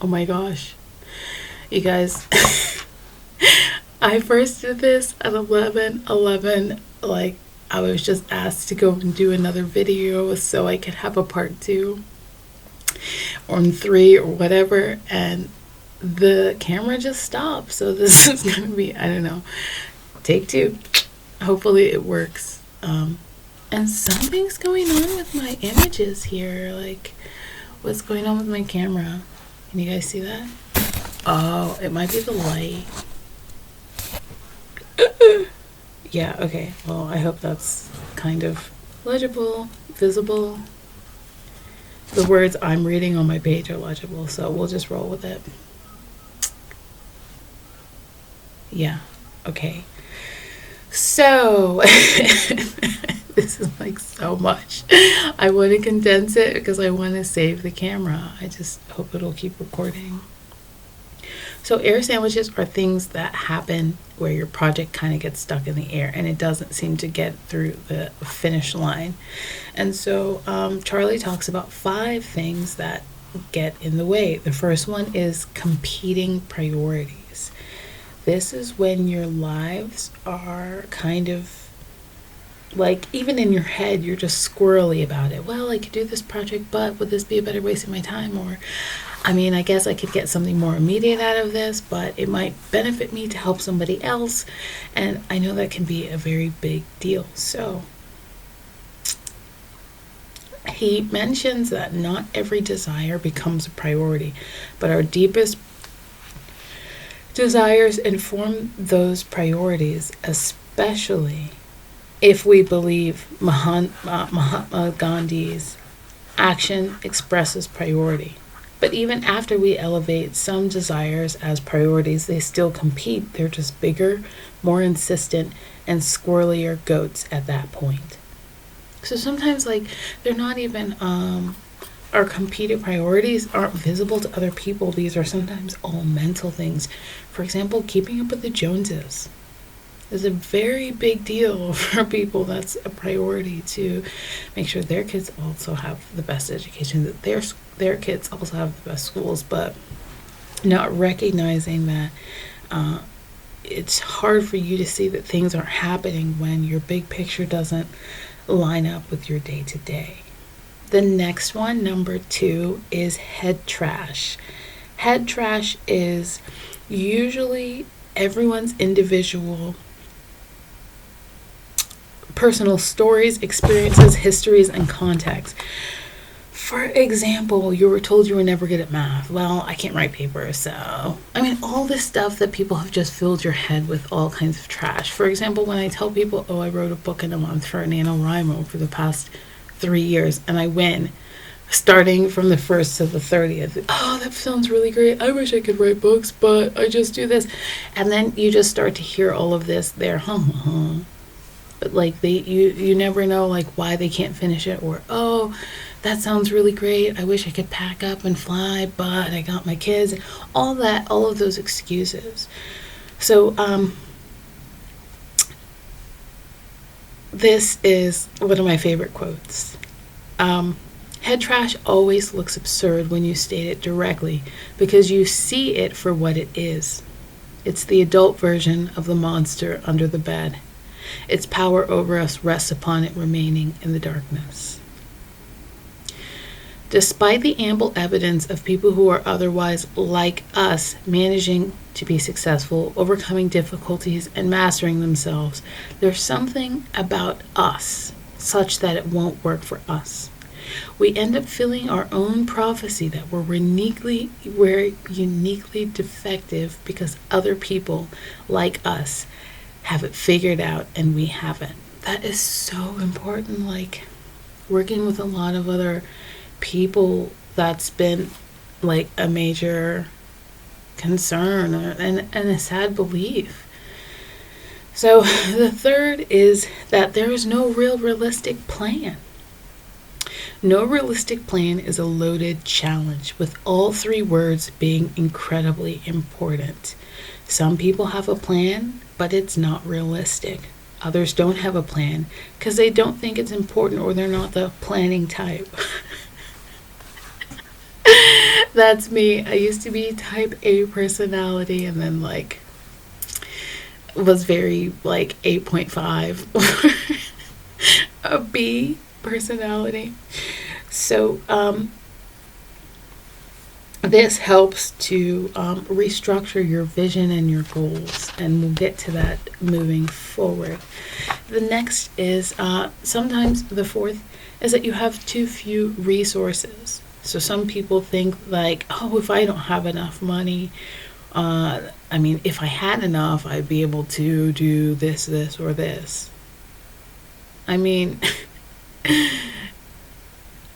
Oh my gosh. You guys, I first did this at 11. Like, I was just asked to go and do another video so I could have a part 2 or 3 or whatever. And the camera just stopped. So this is going to be, I don't know, take 2. Hopefully it works. And something's going on with my images here. Like, what's going on with my camera? Can you guys see that? Oh, it might be the light. Yeah, okay. Well, I hope that's kind of legible, visible. The words I'm reading on my page are legible, so we'll just roll with it. Yeah, okay. So, this is like so much. I want to condense it because I want to save the camera. I just hope it'll keep recording. So air sandwiches are things that happen where your project kind of gets stuck in the air and it doesn't seem to get through the finish line. And so Charlie talks about 5 things that get in the way. The first one is competing priorities. This is when your lives are kind of like, even in your head, you're just squirrely about it. Well, I could do this project, but would this be a better waste of my time? Or, I mean, I guess I could get something more immediate out of this, but it might benefit me to help somebody else. And I know that can be a very big deal. So he mentions that not every desire becomes a priority, but our deepest desires inform those priorities, especially if we believe Mahatma Gandhi's action expresses priority. But even after we elevate some desires as priorities, they still compete. They're just bigger, more insistent, and squirrelier goats at that point. So sometimes, like, they're not even, our competing priorities aren't visible to other people. These are sometimes all mental things. For example, keeping up with the Joneses is a very big deal for people. That's a priority, to make sure their kids also have the best education, that their kids also have the best schools, but not recognizing that it's hard for you to see that things aren't happening when your big picture doesn't line up with your day to day. The next one, number 2, is head trash. Head trash is usually everyone's individual personal stories, experiences, histories, and context. For example, you were told you were never good at math. Well, I can't write papers, so... I mean, all this stuff that people have just filled your head with all kinds of trash. For example, when I tell people, oh, I wrote a book in a month for NaNoWriMo for the past 3 years, and I win, starting from the 1st to the 30th. Oh, that sounds really great. I wish I could write books, but I just do this. And then you just start to hear all of this, but like you never know like why they can't finish it, or oh, that sounds really great, I wish I could pack up and fly, but I got my kids, all of those excuses. So this is one of my favorite quotes. Head trash always looks absurd when you state it directly, because you see it for what it is. It's the adult version of the monster under the bed. Its power over us rests upon it remaining in the darkness. Despite the ample evidence of people who are otherwise like us managing to be successful, overcoming difficulties, and mastering themselves, there's something about us such that it won't work for us. We end up filling our own prophecy that we're uniquely defective because other people like us have it figured out and we haven't. That is so important. Like, working with a lot of other people, that's been like a major concern and a sad belief. So the third is that there is no real realistic plan. No realistic plan is a loaded challenge, with all 3 words being incredibly important. Some people have a plan, but it's not realistic. Others don't have a plan because they don't think it's important, or they're not the planning type. That's me. I used to be type A personality and then like was very like 8.5 a B personality. So this helps to restructure your vision and your goals, and we'll get to that moving forward. The next is sometimes the fourth is that you have too few resources. So some people think like, oh, if I don't have enough money, I mean, if I had enough, I'd be able to do this, this, or this. I mean,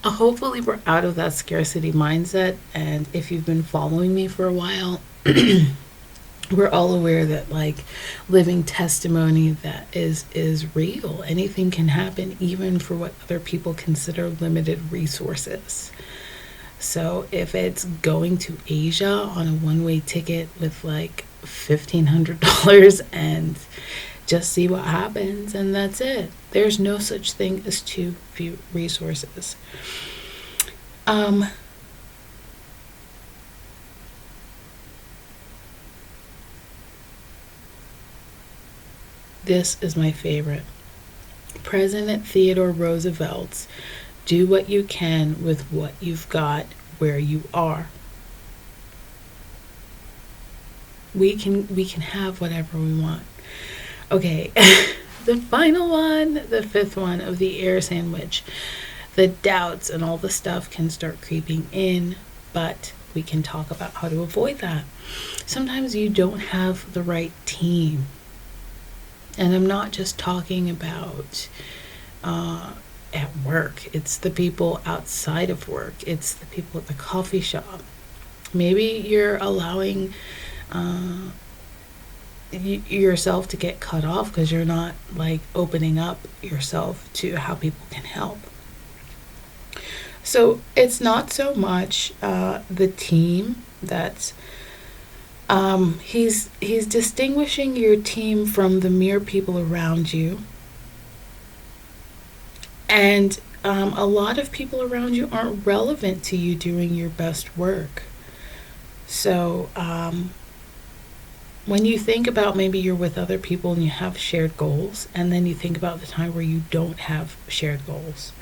hopefully we're out of that scarcity mindset. And if you've been following me for a while, we're all aware that like living testimony that is real. Anything can happen, even for what other people consider limited resources. So if it's going to Asia on a one-way ticket with like $1,500 and just see what happens, and that's it. There's no such thing as too few resources. This is my favorite. President Theodore Roosevelt's do what you can with what you've got where you are. We can have whatever we want. Okay. The final one, the fifth one of the air sandwich. The doubts and all the stuff can start creeping in, but we can talk about how to avoid that. Sometimes you don't have the right team. And I'm not just talking about at work. It's the people outside of work. It's the people at the coffee shop. Maybe you're allowing yourself to get cut off because you're not like opening up yourself to how people can help. So it's not so much the team that's he's distinguishing your team from the mere people around you. And a lot of people around you aren't relevant to you doing your best work. So when you think about maybe you're with other people and you have shared goals, and then you think about the time where you don't have shared goals,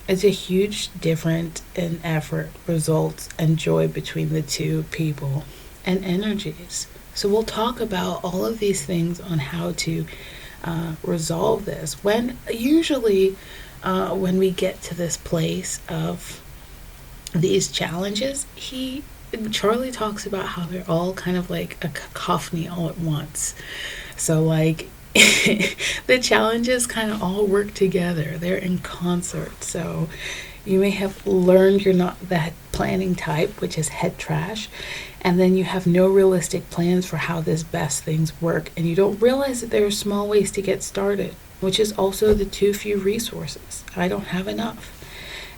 it's a huge difference in effort, results, and joy between the two people and energies. So we'll talk about all of these things on how to resolve this. When usually when we get to this place of these challenges, Charlie talks about how they're all kind of like a cacophony all at once. So like the challenges kind of all work together. They're in concert. So you may have learned you're not that planning type, which is head trash, and then you have no realistic plans for how this best things work, and you don't realize that there are small ways to get started, which is also the too few resources. I don't have enough.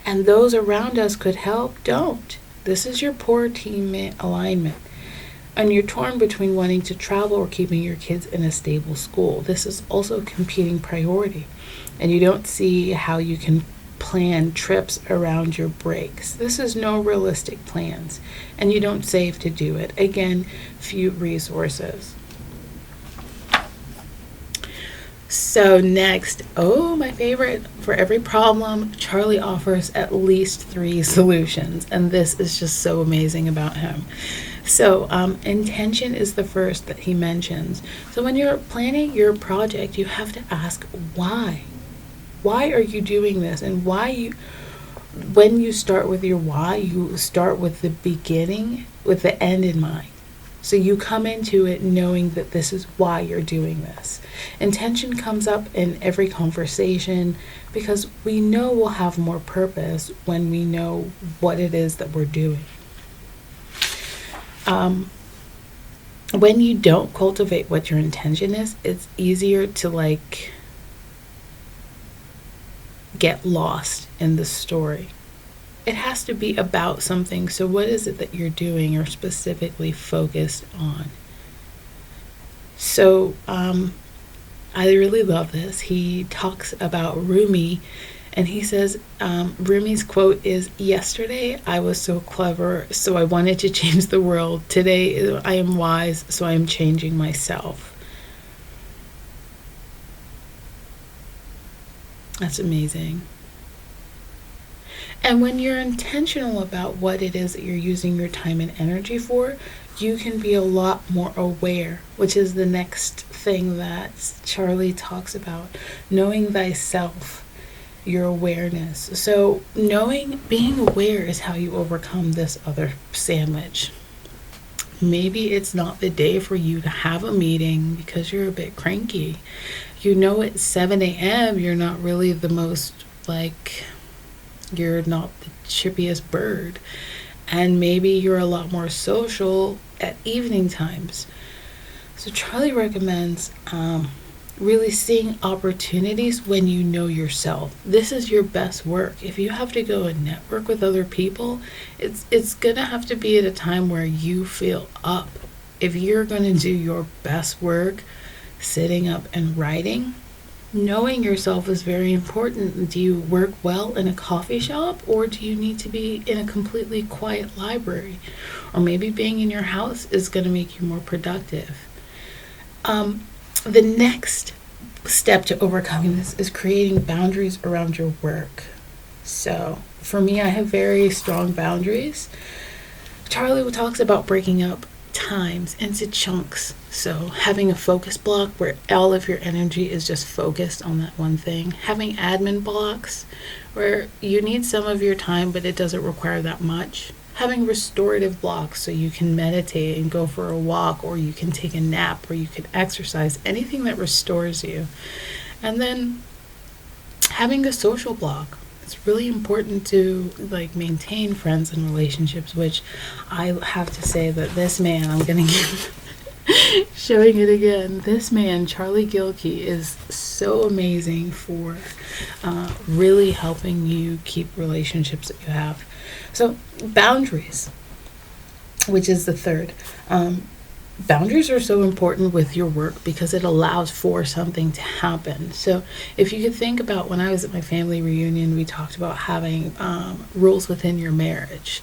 And those around us could help, don't. This is your poor team alignment. And you're torn between wanting to travel or keeping your kids in a stable school. This is also a competing priority. And you don't see how you can plan trips around your breaks. This is no realistic plans. And you don't save to do it. Again, few resources. So next, my favorite, for every problem, Charlie offers at least 3 solutions. And this is just so amazing about him. So intention is the first that he mentions. So when you're planning your project, you have to ask why. Why are you doing this? And when you start with your why, you start with the beginning, with the end in mind. So you come into it knowing that this is why you're doing this. Intention comes up in every conversation because we know we'll have more purpose when we know what it is that we're doing. When you don't cultivate what your intention is, it's easier to get lost in the story. It has to be about something. So what is it that you're doing or specifically focused on? So I really love this. He talks about Rumi And he says, Rumi's quote is, "Yesterday I was so clever, so I wanted to change the world. Today I am wise, so I am changing myself." That's amazing. And when you're intentional about what it is that you're using your time and energy for, you can be a lot more aware, which is the next thing that Charlie talks about. Knowing thyself, your awareness. So being aware is how you overcome this other sandwich. Maybe it's not the day for you to have a meeting because you're a bit cranky. At 7 a.m. you're not really the most, you're not the chippiest bird. And maybe you're a lot more social at evening times. So Charlie recommends really seeing opportunities when you know yourself. This is your best work. If you have to go and network with other people, it's going to have to be at a time where you feel up. If you're going to do your best work sitting up and writing, knowing yourself is very important. Do you work well in a coffee shop, or do you need to be in a completely quiet library? Or maybe being in your house is going to make you more productive. The next step to overcoming this is creating boundaries around your work. So for me, I have very strong boundaries. Charlie talks about breaking up times into chunks. So having a focus block where all of your energy is just focused on that one thing. Having admin blocks where you need some of your time, but it doesn't require that much. Having restorative blocks so you can meditate and go for a walk, or you can take a nap, or you can exercise, anything that restores you. And then having a social block. It's really important to maintain friends and relationships, which I have to say that this man, I'm going to keep showing it again. This man, Charlie Gilkey, is so amazing for really helping you keep relationships that you have. So boundaries, which is the third. Boundaries are so important with your work because it allows for something to happen. So if you could think about when I was at my family reunion, we talked about having rules within your marriage.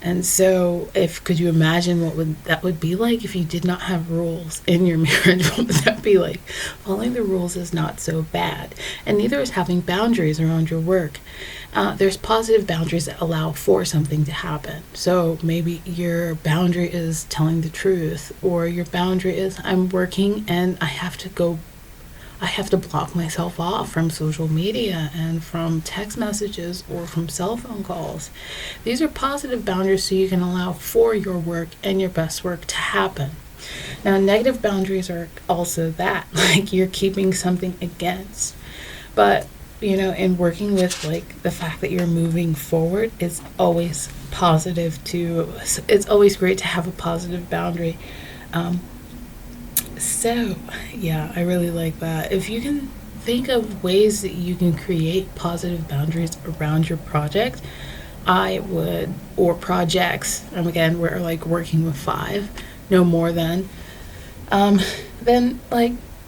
And so could you imagine what that would be like if you did not have rules in your marriage? What would that be like? Following the rules is not so bad. And neither is having boundaries around your work. There's positive boundaries that allow for something to happen. So maybe your boundary is telling the truth, or your boundary is I'm working and I have to block myself off from social media and from text messages or from cell phone calls. These are positive boundaries so you can allow for your work and your best work to happen. Now, negative boundaries are also that, you're keeping something against. But in working with the fact that you're moving forward, it's always it's always great to have a positive boundary. So yeah, I really like that. If you can think of ways that you can create positive boundaries around your project, I would, or projects, and again, we're working with 5, no more than, then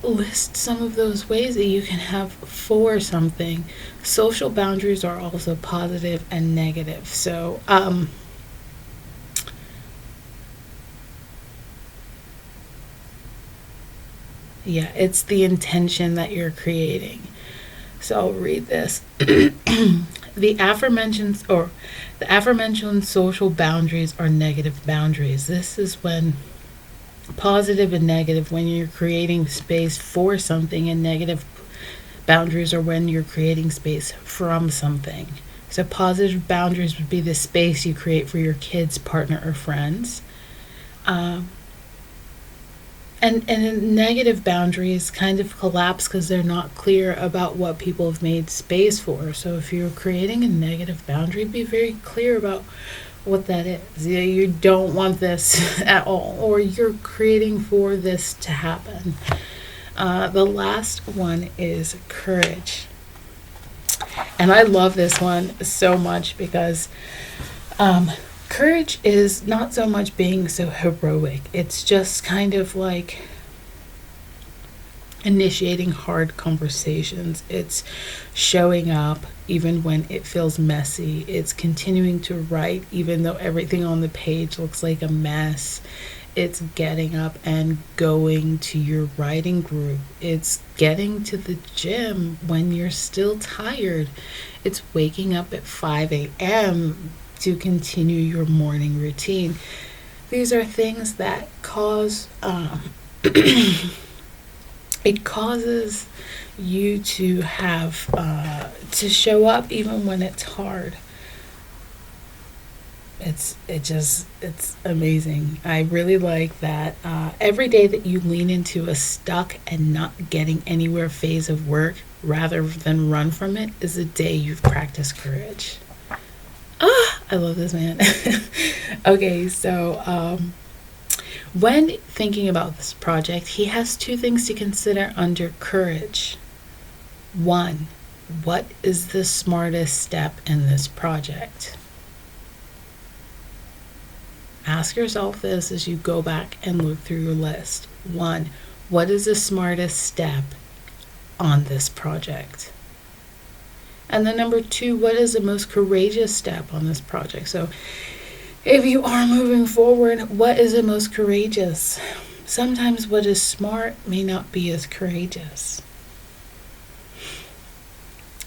list some of those ways that you can have for something. Social boundaries are also positive and negative. So, it's the intention that you're creating. So I'll read this. The aforementioned social boundaries are negative boundaries. This is when positive and negative, when you're creating space for something, and negative boundaries are when you're creating space from something. So positive boundaries would be the space you create for your kids, partner, or friends. And negative boundaries kind of collapse because they're not clear about what people have made space for. So if you're creating a negative boundary, be very clear about what that is. You don't want this at all, or you're creating for this to happen. The last one is courage. And I love this one so much because courage is not so much being so heroic. It's just kind of initiating hard conversations. It's showing up even when it feels messy. It's continuing to write even though everything on the page looks like a mess. It's getting up and going to your writing group. It's getting to the gym when you're still tired. It's waking up at 5 a.m. to continue your morning routine. These are things that cause it causes you to have to show up even when it's hard. It's amazing. I really like that. Every day that you lean into a stuck and not getting anywhere phase of work rather than run from it is a day you've practiced courage. I love this man. Okay, so when thinking about this project, he has two things to consider under courage. One, what is the smartest step in this project? Ask yourself this as you go back and look through your list. One, what is the smartest step on this project? And then number two, what is the most courageous step on this project? So if you are moving forward, what is the most courageous? Sometimes what is smart may not be as courageous.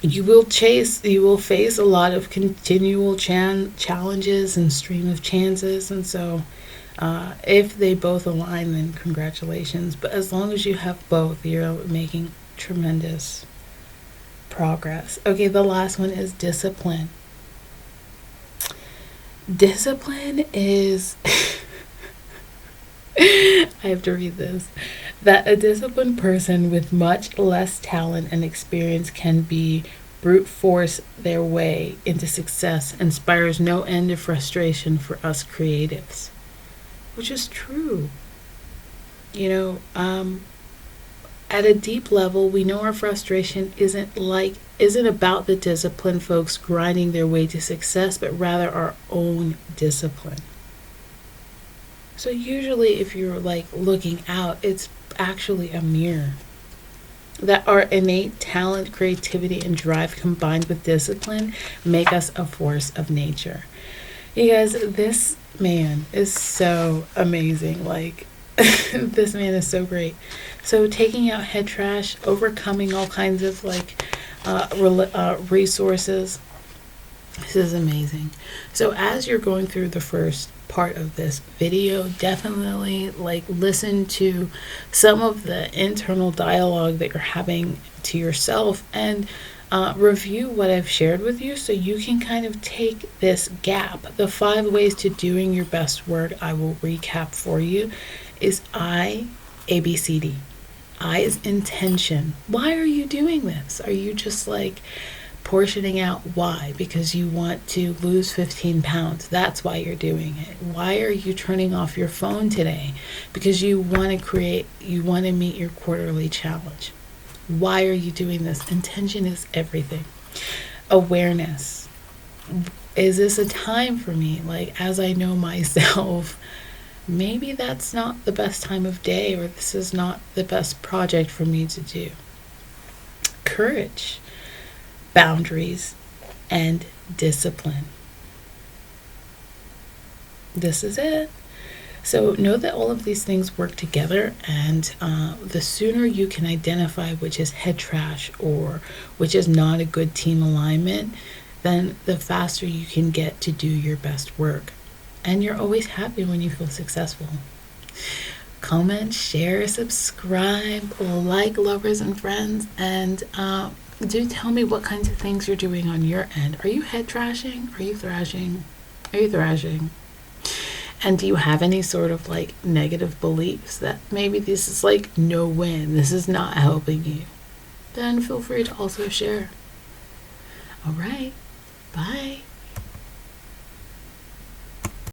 You will face a lot of continual challenges and stream of chances. And so if they both align, then congratulations. But as long as you have both, you're making tremendous progress. Okay, the last one is discipline. Discipline is, I have to read this, that a disciplined person with much less talent and experience can be brute force their way into success inspires no end of frustration for us creatives, which is true. At a deep level, we know our frustration isn't about the disciplined folks grinding their way to success, but rather our own discipline. So usually if you're looking out, it's actually a mirror. That our innate talent, creativity, and drive combined with discipline make us a force of nature. You guys, this man is so amazing. This man is so great. So taking out head trash, overcoming all kinds of resources. This is amazing. So as you're going through the first part of this video, definitely listen to some of the internal dialogue that you're having to yourself and review what I've shared with you so you can kind of take this gap. The 5 ways to doing your best work, I will recap for you, is ABCD. I is intention. Why are you doing this? Are you just portioning out? Why? Because you want to lose 15 pounds. That's why you're doing it. Why are you turning off your phone today? Because you want to meet your quarterly challenge. Why are you doing this? Intention is everything. Awareness. Is this a time for me? As I know myself, maybe that's not the best time of day, or this is not the best project for me to do. Courage, boundaries, and discipline. This is it. So know that all of these things work together, and the sooner you can identify which is head trash or which is not a good team alignment, then the faster you can get to do your best work. And you're always happy when you feel successful. Comment, share, subscribe, lovers and friends, and do tell me what kinds of things you're doing on your end. Are you head trashing? Are you thrashing? Are you thrashing? And do you have any sort of negative beliefs that maybe this is no win, this is not helping you? Then feel free to also share. All right, bye.